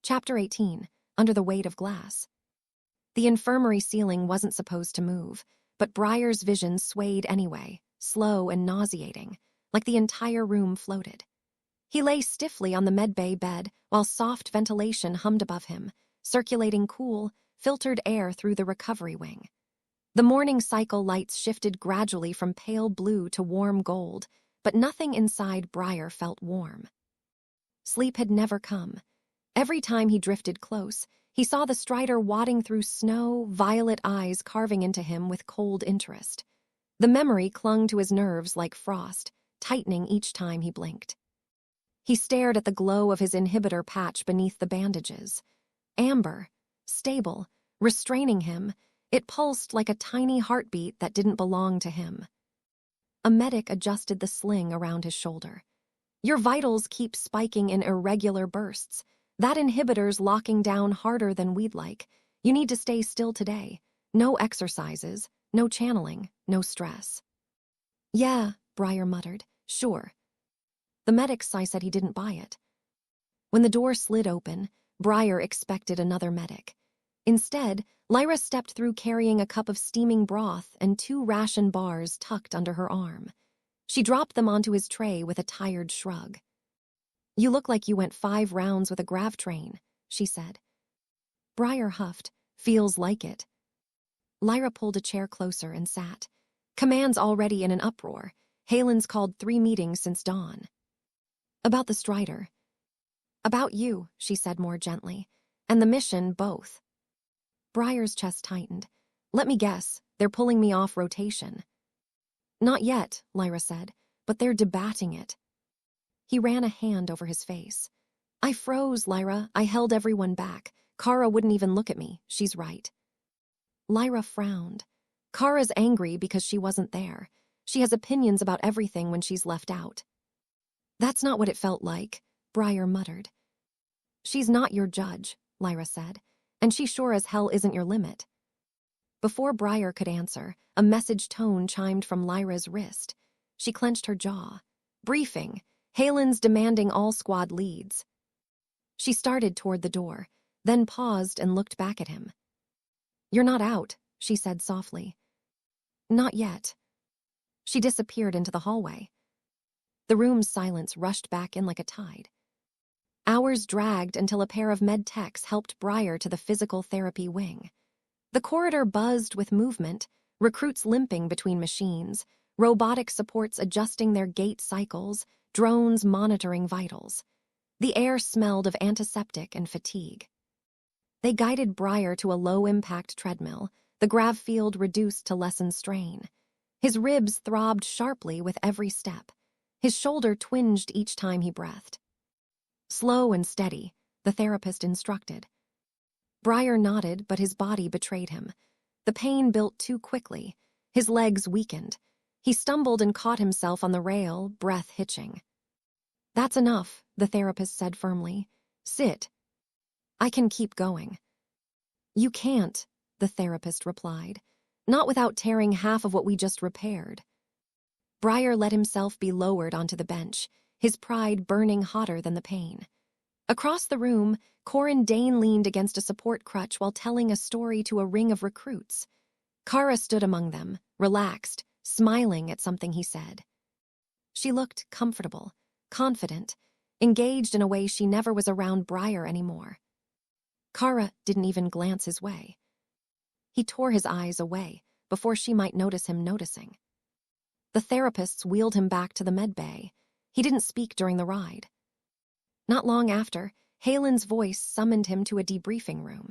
Chapter 18, Under the Weight of Glass. The infirmary ceiling wasn't supposed to move, but Briar's vision swayed anyway, slow and nauseating, like the entire room floated. He lay stiffly on the medbay bed while soft ventilation hummed above him, circulating cool, filtered air through the recovery wing. The morning cycle lights shifted gradually from pale blue to warm gold, but nothing inside Briar felt warm. Sleep had never come. Every time he drifted close, he saw the Strider wadding through snow, violet eyes carving into him with cold interest. The memory clung to his nerves like frost, tightening each time he blinked. He stared at the glow of his inhibitor patch beneath the bandages. Amber, stable, restraining him, it pulsed like a tiny heartbeat that didn't belong to him. A medic adjusted the sling around his shoulder. Your vitals keep spiking in irregular bursts. That inhibitor's locking down harder than we'd like. You need to stay still today. No exercises, no channeling, no stress. Yeah, Briar muttered. Sure. The medic sigh said he didn't buy it. When the door slid open, Briar expected another medic. Instead, Lyra stepped through carrying a cup of steaming broth and 2 ration bars tucked under her arm. She dropped them onto his tray with a tired shrug. You look like you went 5 rounds with a grav train, she said. Briar huffed. Feels like it. Lyra pulled a chair closer and sat. Command's already in an uproar. Halen's called 3 meetings since dawn. About the Strider. About you, she said more gently. And the mission, both. Briar's chest tightened. Let me guess, they're pulling me off rotation. Not yet, Lyra said, but they're debating it. He ran a hand over his face. I froze, Lyra. I held everyone back. Kara wouldn't even look at me. She's right. Lyra frowned. Kara's angry because she wasn't there. She has opinions about everything when she's left out. That's not what it felt like, Briar muttered. She's not your judge, Lyra said, and she sure as hell isn't your limit. Before Briar could answer, a message tone chimed from Lyra's wrist. She clenched her jaw. Briefing. Halen's demanding all squad leads. She started toward the door, then paused and looked back at him. You're not out, she said softly. Not yet. She disappeared into the hallway. The room's silence rushed back in like a tide. Hours dragged until a pair of med techs helped Briar to the physical therapy wing. The corridor buzzed with movement, recruits limping between machines, robotic supports adjusting their gait cycles, drones monitoring vitals. The air smelled of antiseptic and fatigue. They guided Briar to a low-impact treadmill, the grav field reduced to lessen strain. His ribs throbbed sharply with every step. His shoulder twinged each time he breathed. Slow and steady, the therapist instructed. Briar nodded, but his body betrayed him. The pain built too quickly. His legs weakened. He stumbled and caught himself on the rail, breath hitching. That's enough, the therapist said firmly. Sit. I can keep going. You can't, the therapist replied. Not without tearing half of what we just repaired. Briar let himself be lowered onto the bench, his pride burning hotter than the pain. Across the room, Corin Dane leaned against a support crutch while telling a story to a ring of recruits. Kara stood among them, relaxed, smiling at something he said. She looked comfortable, confident, engaged in a way she never was around Briar anymore. Kara didn't even glance his way. He tore his eyes away before she might notice him noticing. The therapists wheeled him back to the med bay. He didn't speak during the ride. Not long after, Halen's voice summoned him to a debriefing room.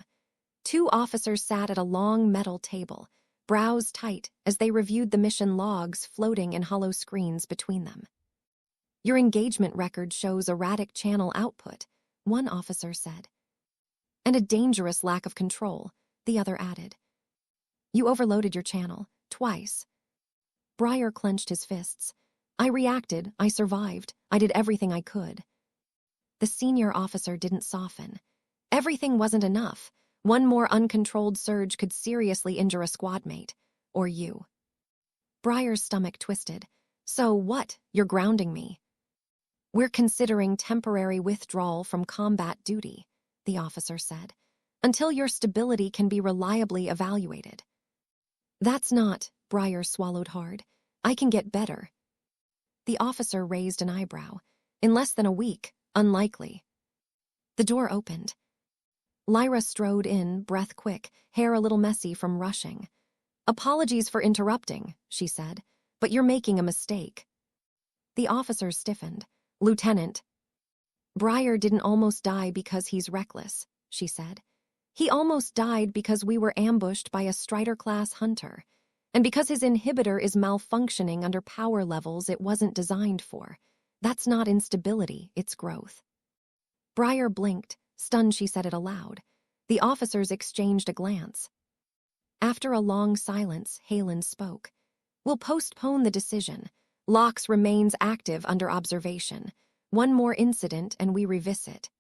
2 officers sat at a long metal table, brows tight as they reviewed the mission logs floating in hollow screens between them. Your engagement record shows erratic channel output, one officer said. And a dangerous lack of control, the other added. You overloaded your channel, twice. Briar clenched his fists. I reacted, I survived, I did everything I could. The senior officer didn't soften. Everything wasn't enough. One more uncontrolled surge could seriously injure a squad mate, or you. Briar's stomach twisted. So what? You're grounding me. We're considering temporary withdrawal from combat duty. the officer said, until your stability can be reliably evaluated. That's not, Briar swallowed hard. I can get better. The officer raised an eyebrow. In less than a week, unlikely. The door opened. Lyra strode in, breath quick, hair a little messy from rushing. Apologies for interrupting, she said, but you're making a mistake. The officer stiffened. Lieutenant. Briar didn't almost die because he's reckless, she said. He almost died because we were ambushed by a Strider-class hunter, and because his inhibitor is malfunctioning under power levels it wasn't designed for. That's not instability, it's growth. Briar blinked. Stunned, she said it aloud. The officers exchanged a glance. After a long silence, Halen spoke. We'll postpone the decision. Lox remains active under observation. One more incident and we revisit.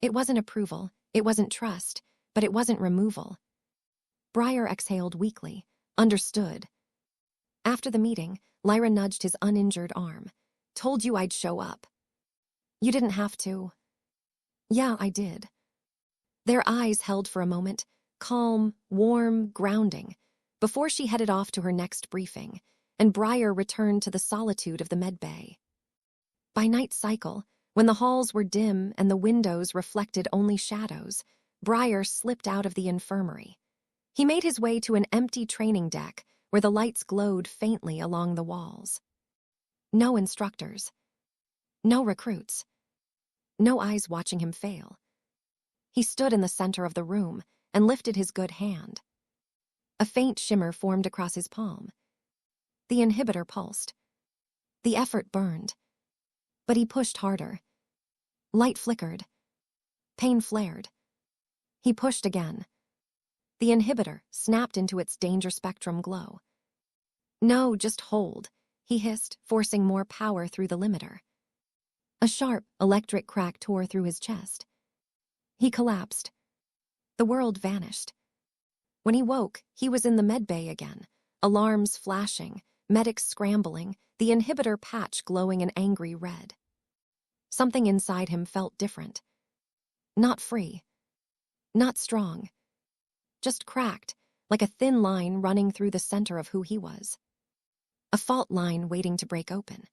It wasn't approval, it wasn't trust, but it wasn't removal. Briar exhaled weakly. Understood. After the meeting, Lyra nudged his uninjured arm. Told you I'd show up. You didn't have to. Yeah, I did. Their eyes held for a moment, calm, warm, grounding, before she headed off to her next briefing, and Briar returned to the solitude of the medbay. By night cycle, when the halls were dim and the windows reflected only shadows, Briar slipped out of the infirmary. He made his way to an empty training deck where the lights glowed faintly along the walls. No instructors. No recruits. No eyes watching him fail. He stood in the center of the room and lifted his good hand. A faint shimmer formed across his palm. The inhibitor pulsed. The effort burned. But he pushed harder. Light flickered. Pain flared. He pushed again. The inhibitor snapped into its danger spectrum glow. No, just hold, he hissed, forcing more power through the limiter. A sharp, electric crack tore through his chest. He collapsed. The world vanished. When he woke, he was in the medbay again, alarms flashing, medics scrambling, the inhibitor patch glowing an angry red. Something inside him felt different. Not free. Not strong. Just cracked, like a thin line running through the center of who he was. A fault line waiting to break open.